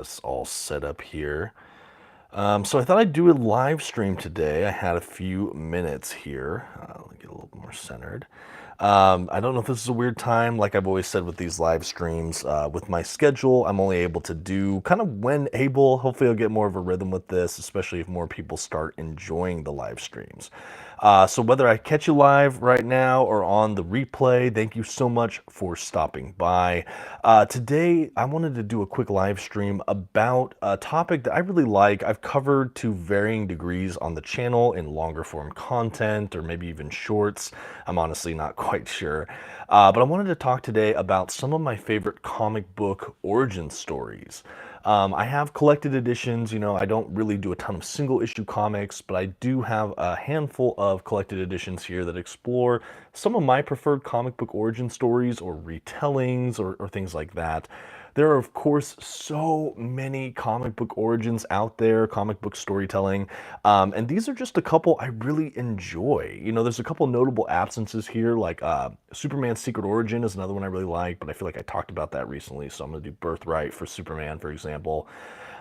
It's all set up here. So I thought I'd do a live stream today. I had a few minutes here. Let me get a little more centered. I don't know if this is a weird time. Like I've always said with these live streams, with my schedule, I'm only able to do kind of when able. Hopefully I'll get more of a rhythm with this, especially if more people start enjoying the live streams. So whether I catch you live right now or on the replay, thank you so much for stopping by. Today, I wanted to do a quick live stream about a topic that I really like. I've covered to varying degrees on the channel in longer form content or maybe even shorts. I'm honestly not quite sure. But I wanted to talk today about some of my favorite comic book origin stories. I have collected editions. I don't really do a ton of single issue comics, but I do have a handful of collected editions here that explore some of my preferred comic book origin stories or retellings or things like that. There are, of course, so many comic book origins out there, comic book storytelling, and these are just a couple I really enjoy. There's a couple notable absences here, like Superman's Secret Origin is another one I really like, but I feel like I talked about that recently, so I'm going to do Birthright for Superman, for example.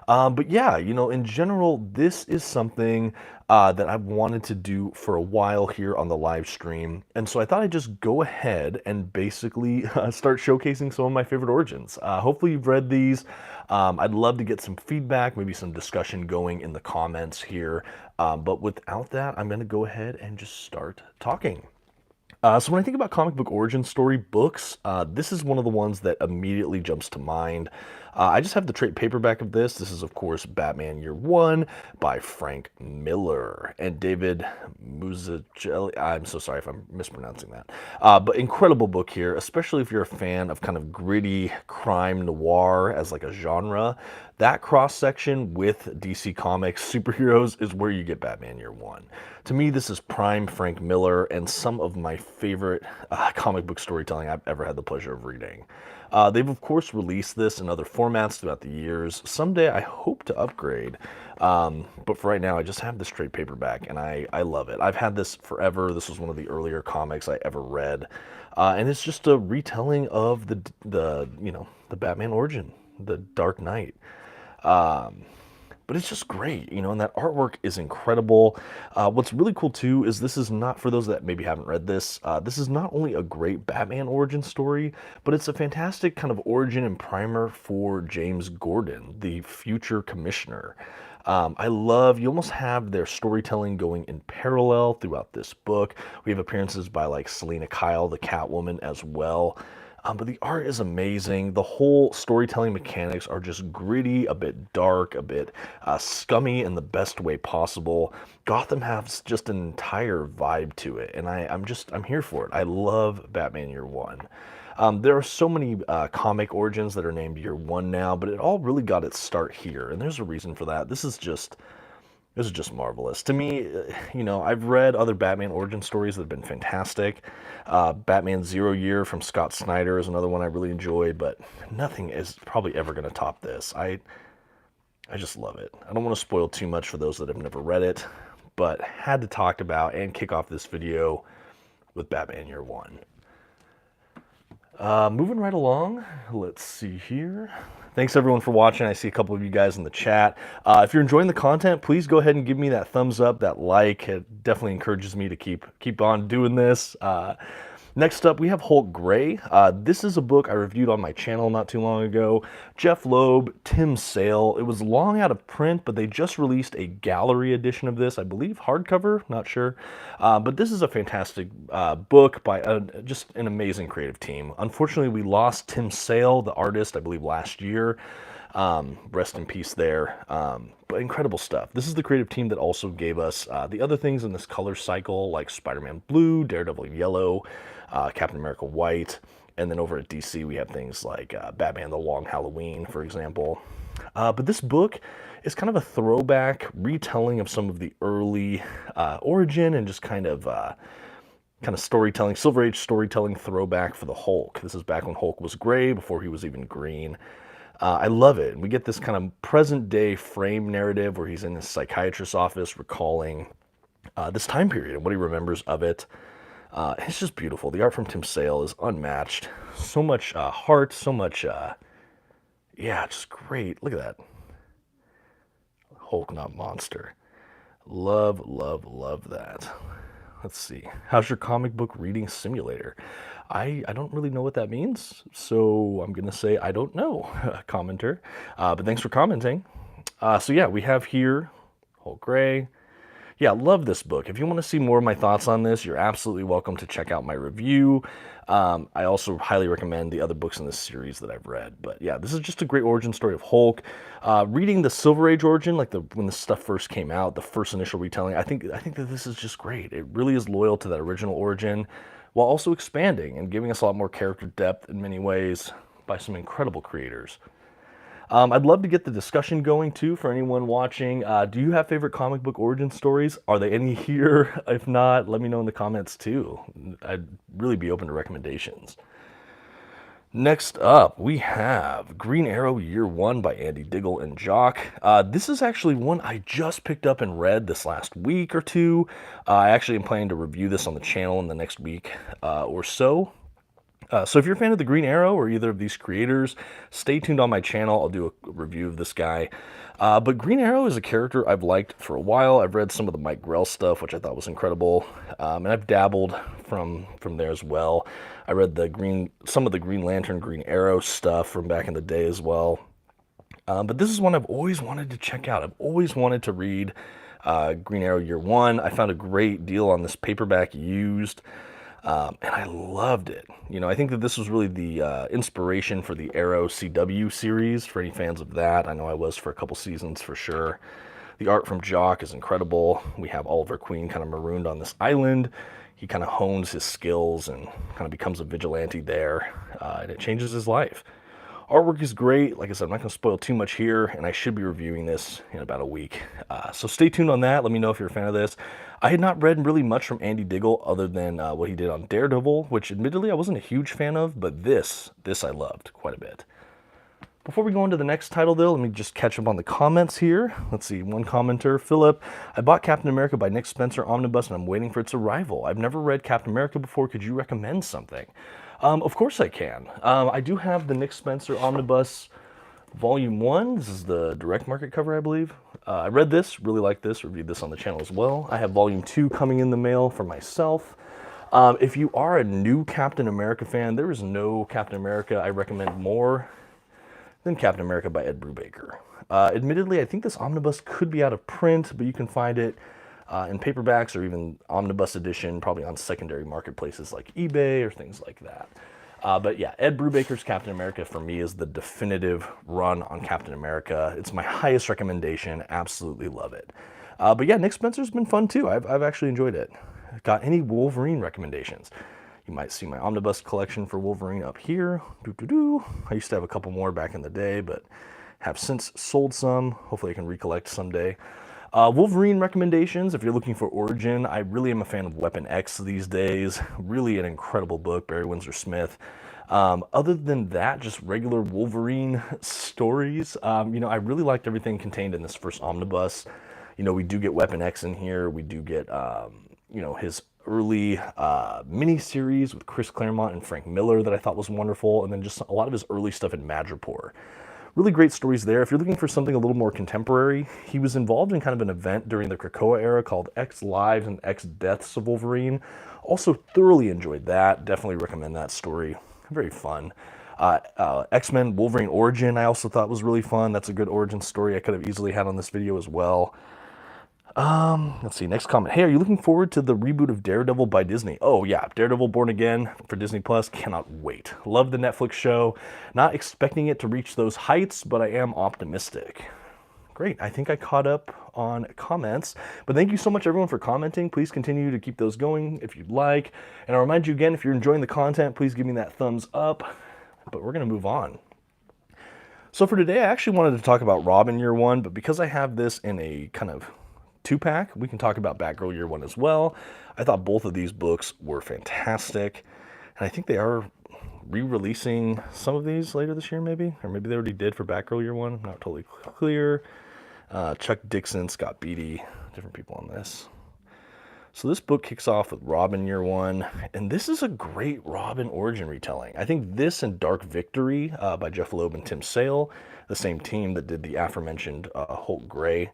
But yeah, in general, this is something that I've wanted to do for a while here on the live stream. And so I thought I'd just go ahead and basically start showcasing some of my favorite origins. Hopefully you've read these. I'd love to get some feedback, maybe some discussion going in the comments here. But without that, I'm going to go ahead and just start talking. So when I think about comic book origin story books, this is one of the ones that immediately jumps to mind. I just have the trade paperback of this. This is, of course, Batman Year One by Frank Miller and David Mazzucchelli. I'm so sorry if I'm mispronouncing that. But incredible book here, especially if you're a fan of kind of gritty crime noir as like a genre. That cross-section with DC Comics superheroes is where you get Batman Year One. To me, this is prime Frank Miller and some of my favorite comic book storytelling I've ever had the pleasure of reading. They've, of course, released this in other formats throughout the years. Someday I hope to upgrade, but for right now, I just have this trade paperback, and I love it. I've had this forever. This was one of the earlier comics I ever read, and it's just a retelling of the Batman origin, the Dark Knight. But it's just great, and that artwork is incredible. What's really cool too is this is not, for those that maybe haven't read this, this is not only a great Batman origin story, but it's a fantastic kind of origin and primer for James Gordon, the future commissioner. You almost have their storytelling going in parallel throughout this book. We have appearances by like Selena Kyle, the Catwoman, as well. But the art is amazing. The whole storytelling mechanics are just gritty, a bit dark, a bit scummy in the best way possible. Gotham has just an entire vibe to it, and I'm here for it. I love Batman Year One. There are so many comic origins that are named Year One now, but it all really got its start here, and there's a reason for that. This is just marvelous. To me, I've read other Batman origin stories that have been fantastic. Batman Zero Year from Scott Snyder is another one I really enjoy, but nothing is probably ever going to top this. I just love it. I don't want to spoil too much for those that have never read it, but had to talk about and kick off this video with Batman Year One. Moving right along, let's see here. Thanks everyone for watching. I see a couple of you guys in the chat. If you're enjoying the content, please go ahead and give me that thumbs up, that like. It definitely encourages me to keep on doing this. Next up, we have Hulk Gray. This is a book I reviewed on my channel not too long ago. Jeff Loeb, Tim Sale. It was long out of print, but they just released a gallery edition of this, I believe hardcover, not sure. But this is a fantastic book by just an amazing creative team. Unfortunately, we lost Tim Sale, the artist, I believe last year. Rest in peace there. But incredible stuff. This is the creative team that also gave us the other things in this color cycle, like Spider-Man Blue, Daredevil Yellow, Captain America White, and then over at DC we have things like Batman The Long Halloween, for example. But this book is kind of a throwback retelling of some of the early origin and just kind of storytelling, Silver Age storytelling throwback for the Hulk. This is back when Hulk was gray, before he was even green. I love it. We get this kind of present day frame narrative where he's in his psychiatrist's office recalling this time period and what he remembers of it. It's just beautiful. The art from Tim Sale is unmatched. So much heart, so much, yeah, just great. Look at that. Hulk, not monster. Love, love, love that. Let's see. How's your comic book reading simulator? I don't really know what that means, so I'm going to say I don't know, commenter. But thanks for commenting. So yeah, we have here Hulk Gray. Yeah, love this book. If you want to see more of my thoughts on this, you're absolutely welcome to check out my review. I also highly recommend the other books in this series that I've read. But yeah, this is just a great origin story of Hulk. Reading the Silver Age origin, like when this stuff first came out, the first initial retelling, I think that this is just great. It really is loyal to that original origin, while also expanding and giving us a lot more character depth in many ways by some incredible creators. I'd love to get the discussion going too for anyone watching. Do you have favorite comic book origin stories? Are there any here? If not, let me know in the comments too. I'd really be open to recommendations. Next up, we have Green Arrow Year 1 by Andy Diggle and Jock. This is actually one I just picked up and read this last week or two. I actually am planning to review this on the channel in the next week or so. So if you're a fan of the Green Arrow or either of these creators, stay tuned on my channel. I'll do a review of this guy. But Green Arrow is a character I've liked for a while. I've read some of the Mike Grell stuff, which I thought was incredible. And I've dabbled from there as well. I read some of the Green Lantern, Green Arrow stuff from back in the day as well. But this is one I've always wanted to check out. I've always wanted to read Green Arrow Year 1. I found a great deal on this paperback used. And I loved it. You know, I think that this was really the inspiration for the Arrow CW series, for any fans of that. I know I was for a couple seasons for sure. The art from Jock is incredible. We have Oliver Queen kind of marooned on this island. He kind of hones his skills and kind of becomes a vigilante there, and it changes his life. Artwork is great. Like I said, I'm not going to spoil too much here, and I should be reviewing this in about a week. So stay tuned on that. Let me know if you're a fan of this. I had not read really much from Andy Diggle other than what he did on Daredevil, which admittedly I wasn't a huge fan of, but this I loved quite a bit. Before we go into the next title, though, let me just catch up on the comments here. Let's see, one commenter, Philip. I bought Captain America by Nick Spencer Omnibus, and I'm waiting for its arrival. I've never read Captain America before. Could you recommend something? Of course I can. I do have the Nick Spencer Omnibus Volume 1. This is the direct market cover, I believe. I read this, really liked this, reviewed this on the channel as well. I have Volume 2 coming in the mail for myself. If you are a new Captain America fan, there is no Captain America I recommend more than Captain America by Ed Brubaker. Admittedly, I think this omnibus could be out of print, but you can find it in paperbacks or even omnibus edition, probably on secondary marketplaces like eBay or things like that. But yeah, Ed Brubaker's Captain America for me is the definitive run on Captain America. It's my highest recommendation. Absolutely love it. But yeah, Nick Spencer's been fun too. I've actually enjoyed it. Got any Wolverine recommendations? You might see my omnibus collection for Wolverine up here. I used to have a couple more back in the day, but have since sold some. Hopefully I can recollect someday. Wolverine recommendations, if you're looking for origin, I really am a fan of Weapon X these days. Really an incredible book, Barry Windsor Smith. Other than that, just regular Wolverine stories. You know, I really liked everything contained in this first omnibus. You know, we do get Weapon X in here. We do get, you know, his early mini-series with Chris Claremont and Frank Miller that I thought was wonderful. And then just a lot of his early stuff in Madripoor. Really great stories there. If you're looking for something a little more contemporary, he was involved in kind of an event during the Krakoa era called X Lives and X Deaths of Wolverine. Also thoroughly enjoyed that. Definitely recommend that story. Very fun. X-Men Wolverine Origin I also thought was really fun. That's a good origin story I could have easily had on this video as well. Let's see, next comment. Hey, are you looking forward to the reboot of Daredevil by Disney? Oh yeah, Daredevil Born Again for Disney Plus. Cannot wait. Love the Netflix show. Not expecting it to reach those heights, but I am optimistic. Great, I think I caught up on comments, but thank you so much everyone for commenting. Please continue to keep those going if you'd like. And I'll remind you again, if you're enjoying the content, please give me that thumbs up, but we're gonna move on. So for today, I actually wanted to talk about Robin Year 1, but because I have this in a kind of 2-pack, we can talk about Batgirl Year 1 as well. I thought both of these books were fantastic, and I think they are re-releasing some of these later this year maybe, or maybe they already did for Batgirl Year 1, not totally clear. Chuck Dixon, Scott Beatty, different people on this. So this book kicks off with Robin year one, and this is a great Robin origin retelling. I think this and Dark Victory by Jeff Loeb and Tim Sale, the same team that did the aforementioned Hulk Gray.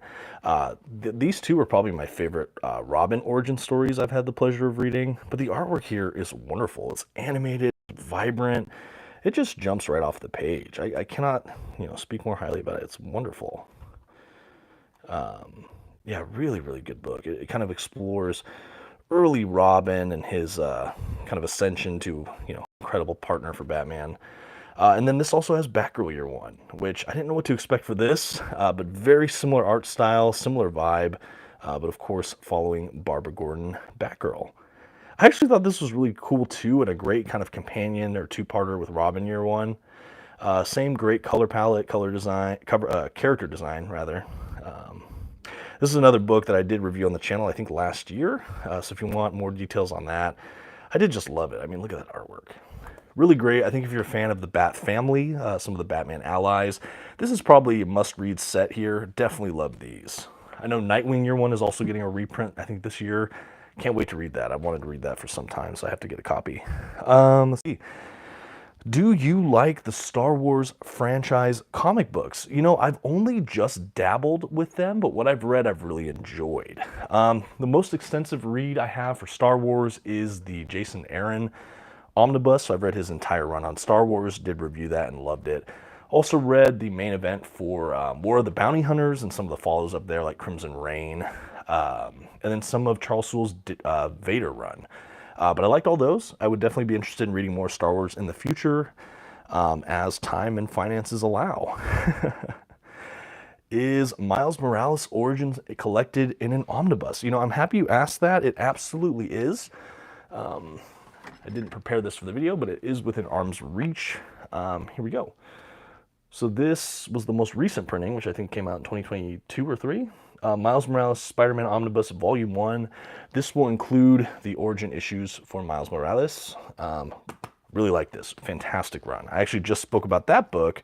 These two are probably my favorite Robin origin stories I've had the pleasure of reading, but the artwork here is wonderful. It's animated, vibrant. It just jumps right off the page. I cannot, speak more highly about it. It's wonderful. Yeah, really, really good book. It kind of explores early Robin and his kind of ascension to, incredible partner for Batman. And then this also has Batgirl year one, which I didn't know what to expect for this, but very similar art style, similar vibe, but of course following Barbara Gordon, Batgirl. I actually thought this was really cool too, and a great kind of companion or two-parter with Robin year one. Same great color palette, color design, character design rather. This is another book that I did review on the channel, I think last year. So if you want more details on that, I did just love it. I mean, look at that artwork. Really great. I think if you're a fan of the Bat family, some of the Batman allies, this is probably a must-read set here. Definitely love these. I know Nightwing year one is also getting a reprint, I think this year. Can't wait to read that. I wanted to read that for some time, so I have to get a copy. Let's see. Do you like the Star Wars franchise comic books? I've only just dabbled with them, but what I've read, I've really enjoyed. The most extensive read I have for Star Wars is the Jason Aaron Omnibus. So I've read his entire run on Star Wars, did review that and loved it. Also read the main event for War of the Bounty Hunters and some of the follows up there like Crimson Reign, and then some of Charles Soule's Vader run. But I liked all those. I would definitely be interested in reading more Star Wars in the future as time and finances allow. Is Miles Morales' origins collected in an omnibus? I'm happy you asked that. It absolutely is. I didn't prepare this for the video, but it is within arm's reach. Here we go. So this was the most recent printing, which I think came out in 2022 or 3. Miles Morales Spider-Man Omnibus Volume 1. This will include the origin issues for Miles Morales. Really like this. Fantastic run. I actually just spoke about that book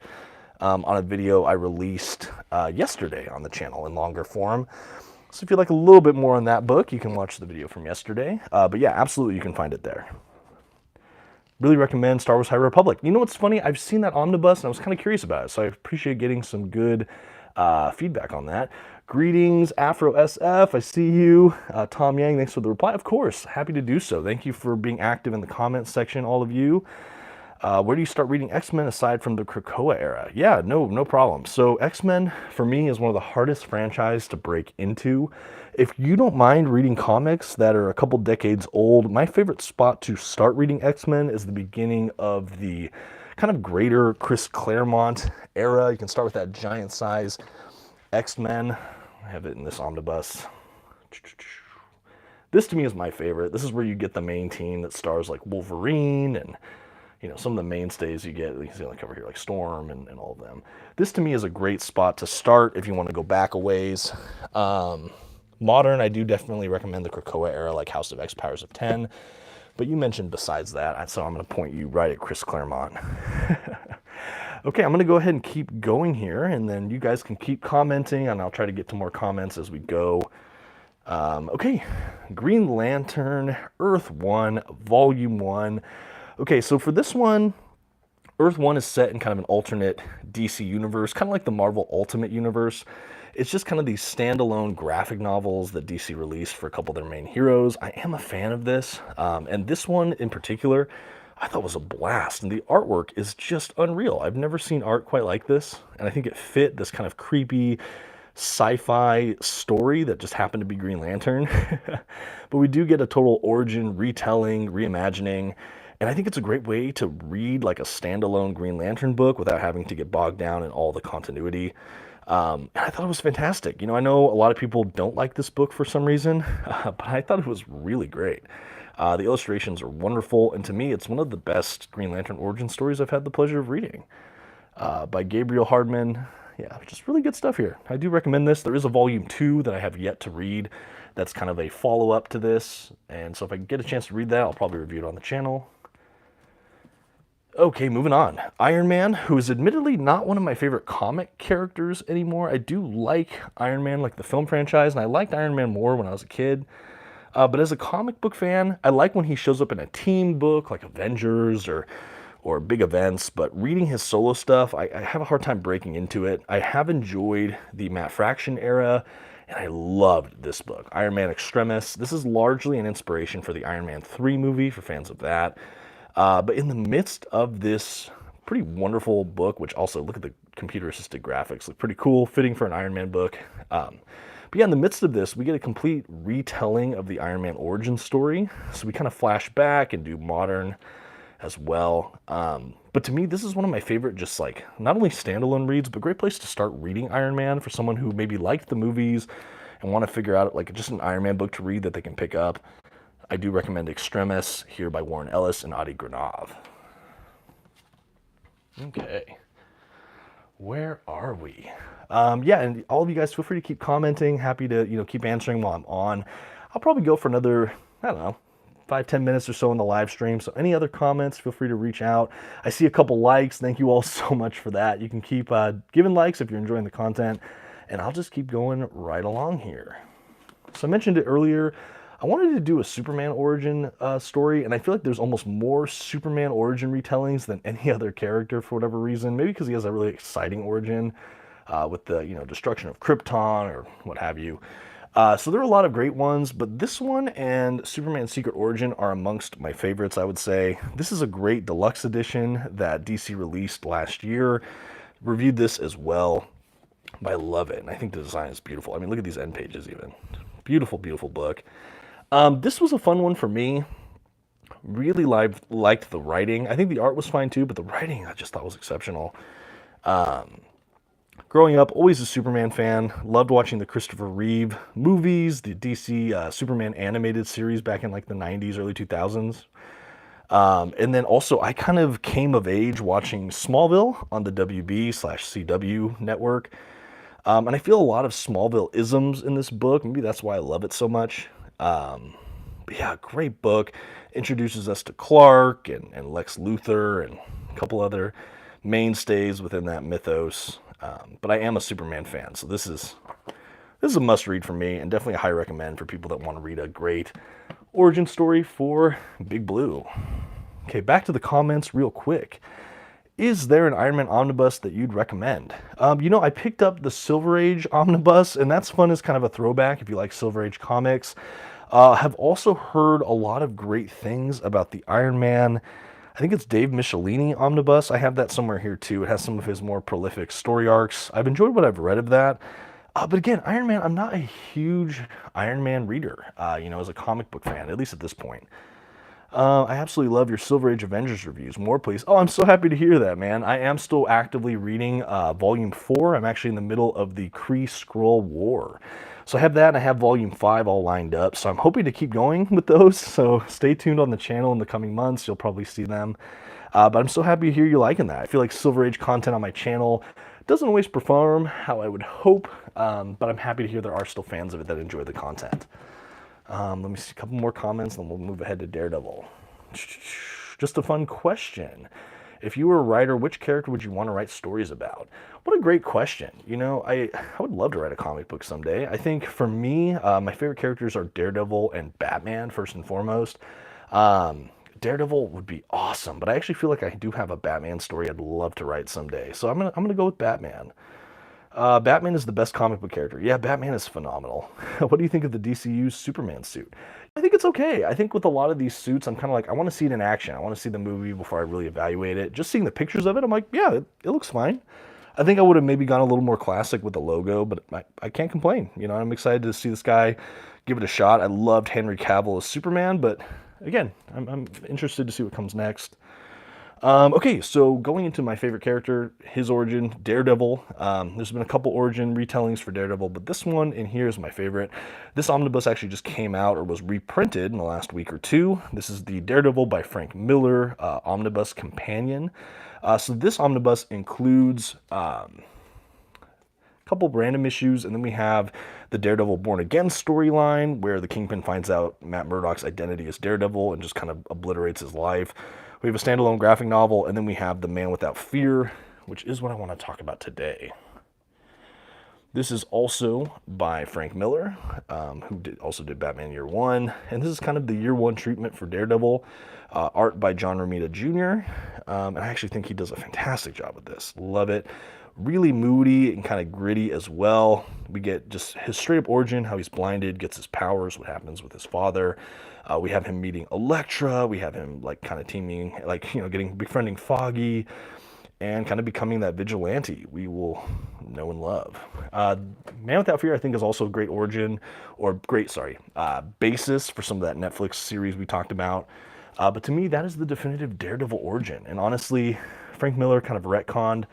on a video I released yesterday on the channel in longer form. So if you'd like a little bit more on that book, you can watch the video from yesterday. But yeah, absolutely, you can find it there. Really recommend Star Wars High Republic. You know what's funny? I've seen that omnibus and I was kind of curious about it, so I appreciate getting some good feedback on that. Greetings, Afro SF. I see you. Tom Yang, thanks for the reply. Of course, happy to do so. Thank you for being active in the comments section, all of you. Where do you start reading X-Men aside from the Krakoa era? Yeah, no problem. So X-Men, for me, is one of the hardest franchises to break into. If you don't mind reading comics that are a couple decades old, my favorite spot to start reading X-Men is the beginning of the kind of greater Chris Claremont era. You can start with that giant size X-Men. I have it in this omnibus. This to me is my favorite. This is where you get the main team that stars like Wolverine and some of the mainstays you get. You can see like over here like Storm and all of them. This to me is a great spot to start if you want to go back a ways. Modern, I do definitely recommend the Krakoa era like House of X, Powers of 10. But you mentioned besides that, so I'm going to point you right at Chris Claremont. Okay, I'm going to go ahead and keep going here, and then you guys can keep commenting, and I'll try to get to more comments as we go. Okay, Green Lantern, Earth 1, Volume 1. Okay, so for this one, Earth 1 is set in kind of an alternate DC universe, kind of like the Marvel Ultimate Universe. It's just kind of these standalone graphic novels that DC released for a couple of their main heroes. I am a fan of this, and this one in particular, I thought was a blast, and the artwork is just unreal. I've never seen art quite like this, and I think it fit this kind of creepy sci-fi story that just happened to be Green Lantern. But we do get a total origin, retelling, reimagining, and I think it's a great way to read like a standalone Green Lantern book without having to get bogged down in all the continuity. And I thought it was fantastic. I know a lot of people don't like this book for some reason, but I thought it was really great. The illustrations are wonderful, and to me, it's one of the best Green Lantern origin stories I've had the pleasure of reading. By Gabriel Hardman. Yeah, just really good stuff here. I do recommend this. There is a Volume 2 that I have yet to read that's kind of a follow-up to this, and so if I get a chance to read that, I'll probably review it on the channel. Okay, moving on. Iron Man, who is admittedly not one of my favorite comic characters anymore. I do like Iron Man, like the film franchise, and I liked Iron Man more when I was a kid. But as a comic book fan, I like when he shows up in a team book like Avengers or big events, but reading his solo stuff, I have a hard time breaking into it. I have enjoyed the Matt Fraction era, and I loved this book, Iron Man Extremis. This is largely an inspiration for the Iron Man 3 movie, for fans of that. But in the midst of this pretty wonderful book, which also, look at the computer-assisted graphics, look pretty cool, fitting for an Iron Man book. But yeah, in the midst of this, we get a complete retelling of the Iron Man origin story. So we kind of flash back and do modern as well. But to me, this is one of my favorite, just like, not only standalone reads, but great place to start reading Iron Man for someone who maybe liked the movies and want to figure out like just an Iron Man book to read that they can pick up. I do recommend Extremis here by Warren Ellis and Adi Granov. Okay. Where are we? Yeah, and all of you guys feel free to keep commenting. Happy to, keep answering while I'm on. I'll probably go for another, I don't know, 5-10 minutes or so in the live stream. So any other comments, feel free to reach out. I see a couple likes. Thank you all so much for that. You can keep giving likes if you're enjoying the content, and I'll just keep going right along here. So I mentioned it earlier. I wanted to do a Superman origin story, and I feel like there's almost more Superman origin retellings than any other character for whatever reason. Maybe because he has a really exciting origin with the destruction of Krypton or what have you. So there are a lot of great ones, but this one and Superman's Secret Origin are amongst my favorites, I would say. This is a great deluxe edition that DC released last year. Reviewed this as well, but I love it, and I think the design is beautiful. I mean, look at these end pages even. Beautiful, beautiful book. This was a fun one for me. Really liked the writing. I think the art was fine too, but the writing I just thought was exceptional. Growing up, always a Superman fan. Loved watching the Christopher Reeve movies, the DC Superman animated series back in like the 90s, early 2000s. And then also, I kind of came of age watching Smallville on the WB/CW network. And I feel a lot of Smallville isms in this book. Maybe that's why I love it so much. But yeah, great book. Introduces us to Clark and Lex Luthor and a couple other mainstays within that mythos. But I am a Superman fan, so this is a must-read for me, and definitely a high recommend for people that want to read a great origin story for Big Blue. Okay, back to the comments real quick. Is there an Iron Man omnibus that you'd recommend? I picked up the Silver Age omnibus, and that's fun as kind of a throwback if you like Silver Age comics. Have also heard a lot of great things about the Iron Man, I think it's Dave Michelini omnibus. I have that somewhere here too. It has some of his more prolific story arcs. I've enjoyed what I've read of that. But again, Iron Man, I'm not a huge Iron Man reader, as a comic book fan, at least at this point. I absolutely love your Silver Age Avengers reviews. More, please. Oh, I'm so happy to hear that, man. I am still actively reading Volume 4. I'm actually in the middle of the Kree-Skrull War. So I have that, and I have Volume 5 all lined up. So I'm hoping to keep going with those. So stay tuned on the channel in the coming months. You'll probably see them. But I'm so happy to hear you liking that. I feel like Silver Age content on my channel doesn't always perform how I would hope. But I'm happy to hear there are still fans of it that enjoy the content. Let me see a couple more comments, and then we'll move ahead to Daredevil. Just a fun question. If you were a writer, which character would you want to write stories about? What a great question. I would love to write a comic book someday. I think for me, my favorite characters are Daredevil and Batman, first and foremost. Daredevil would be awesome, but I actually feel like I do have a Batman story I'd love to write someday. So I'm gonna go with Batman. Batman is the best comic book character. Yeah, Batman is phenomenal. What do you think of the DCU's Superman suit? I think it's okay. I think with a lot of these suits, I'm kind of like, I want to see it in action. I want to see the movie before I really evaluate it. Just seeing the pictures of it, I'm like, yeah, it looks fine. I think I would have maybe gone a little more classic with the logo, but I can't complain. I'm excited to see this guy give it a shot. I loved Henry Cavill as Superman, but again, I'm interested to see what comes next. Okay, so going into my favorite character, his origin, Daredevil. There's been a couple origin retellings for Daredevil, but this one in here is my favorite. This omnibus actually just came out or was reprinted in the last week or two. This is the Daredevil by Frank Miller Omnibus Companion. So this omnibus includes a couple random issues, and then we have the Daredevil Born Again storyline, where the Kingpin finds out Matt Murdock's identity as Daredevil and just kind of obliterates his life. We have a standalone graphic novel, and then we have The Man Without Fear, which is what I want to talk about today. This is also by Frank Miller, who also did Batman Year One, and this is kind of the Year One treatment for Daredevil. Art by John Romita Jr., and I actually think he does a fantastic job with this. Love it. Really moody and kind of gritty as well. We get just his straight up origin, how he's blinded, gets his powers, what happens with his father. We have him meeting Elektra. We have him like kind of teaming, like, befriending Foggy, and kind of becoming that vigilante we will know and love. Man Without Fear, I think, is also a great origin, or basis for some of that Netflix series we talked about. But to me, that is the definitive Daredevil origin. And honestly, Frank Miller kind of retconned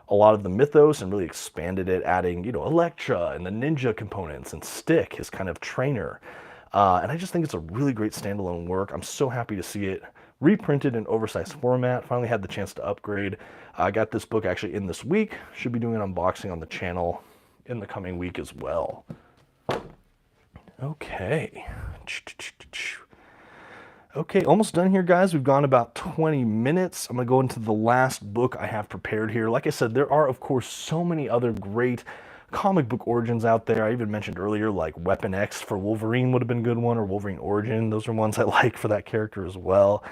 a lot of the mythos and really expanded it, adding, Elektra and the ninja components and Stick, his kind of trainer. And I just think it's a really great standalone work. I'm so happy to see it reprinted in oversized format. Finally had the chance to upgrade. I got this book actually in this week. Should be doing an unboxing on the channel in the coming week as well. Okay. Okay, almost done here, guys. We've gone about 20 minutes. I'm going to go into the last book I have prepared here. Like I said, there are, of course, so many other great comic book origins out there. I even mentioned earlier, like Weapon X for Wolverine would have been a good one, or Wolverine Origin. Those are ones I like for that character as well.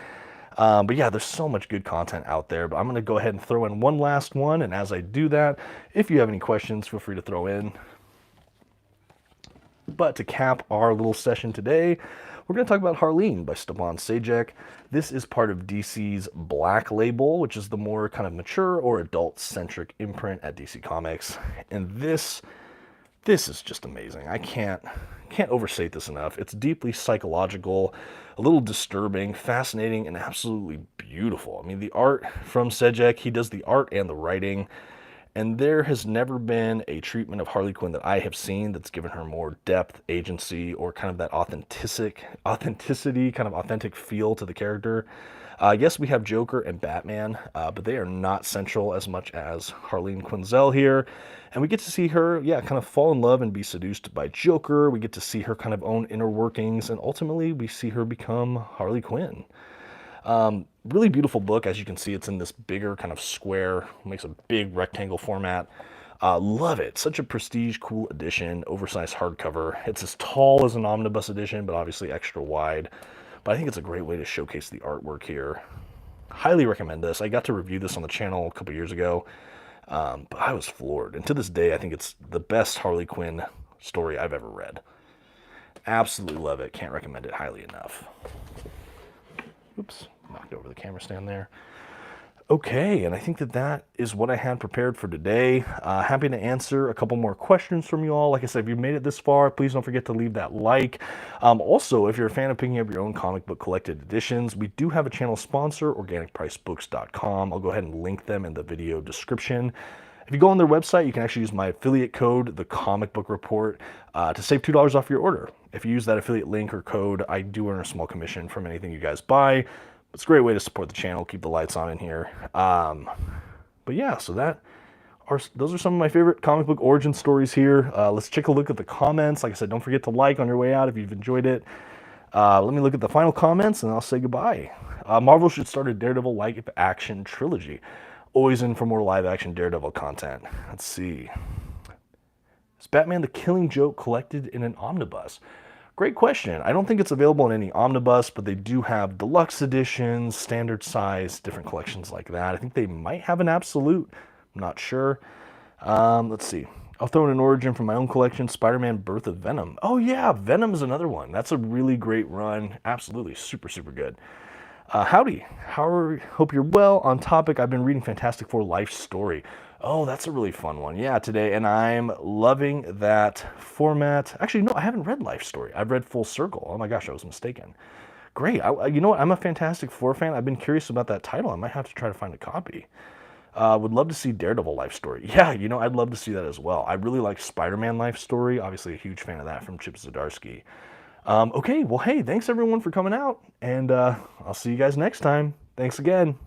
But yeah, there's so much good content out there. But I'm going to go ahead and throw in one last one. And as I do that, if you have any questions, feel free to throw in. But to cap our little session today, we're going to talk about Harleen by Stepan Sajek. This is part of DC's Black Label, which is the more kind of mature or adult-centric imprint at DC Comics. And this is just amazing. I can't overstate this enough. It's deeply psychological, a little disturbing, fascinating, and absolutely beautiful. I mean, the art from Sajek, he does the art and the writing. And there has never been a treatment of Harley Quinn that I have seen that's given her more depth, agency, or kind of that authenticity, kind of authentic feel to the character. Yes, we have Joker and Batman, but they are not central as much as Harleen Quinzel here. And we get to see her, kind of fall in love and be seduced by Joker. We get to see her kind of own inner workings, and ultimately we see her become Harley Quinn. Really beautiful book. As you can see, it's in this bigger kind of square, makes a big rectangle format. Love it. Such a prestige, cool edition, oversized hardcover. It's as tall as an omnibus edition, but obviously extra wide. But I think it's a great way to showcase the artwork here. Highly recommend this. I got to review this on the channel a couple years ago, but I was floored. And to this day, I think it's the best Harley Quinn story I've ever read. Absolutely love it. Can't recommend it highly enough. Oops, knocked over the camera stand there. Okay, and I think that is what I had prepared for today. Happy to answer a couple more questions from you all. Like I said, if you made it this far, please don't forget to leave that like. Also, if you're a fan of picking up your own comic book collected editions, we do have a channel sponsor, organicpricebooks.com. I'll go ahead and link them in the video description. If you go on their website, you can actually use my affiliate code, TheComicBookReport, to save $2 off your order. If you use that affiliate link or code, I do earn a small commission from anything you guys buy. It's a great way to support the channel, keep the lights on in here. But yeah, so those are some of my favorite comic book origin stories here. Let's take a look at the comments. Like I said, don't forget to like on your way out if you've enjoyed it. Let me look at the final comments and I'll say goodbye. Marvel should start a Daredevil live action trilogy. Always in for more live action Daredevil content. Let's see. Is Batman the Killing Joke collected in an omnibus? Great question. I don't think it's available in any omnibus, but they do have deluxe editions, standard size, different collections like that. I think they might have an absolute. I'm not sure. Let's see. I'll throw in an origin from my own collection, Spider-Man Birth of Venom. Oh yeah, Venom is another one. That's a really great run. Absolutely super, super good. Howdy. Hope you're well. On topic, I've been reading Fantastic Four Life Story. Oh, that's a really fun one. Yeah, today, and I'm loving that format. Actually, no, I haven't read Life Story. I've read Full Circle. Oh my gosh, I was mistaken. Great. You know what? I'm a Fantastic Four fan. I've been curious about that title. I might have to try to find a copy. Would love to see Daredevil Life Story. Yeah, I'd love to see that as well. I really like Spider-Man Life Story. Obviously, a huge fan of that from Chip Zdarsky. Okay, well, hey, thanks everyone for coming out, and I'll see you guys next time. Thanks again.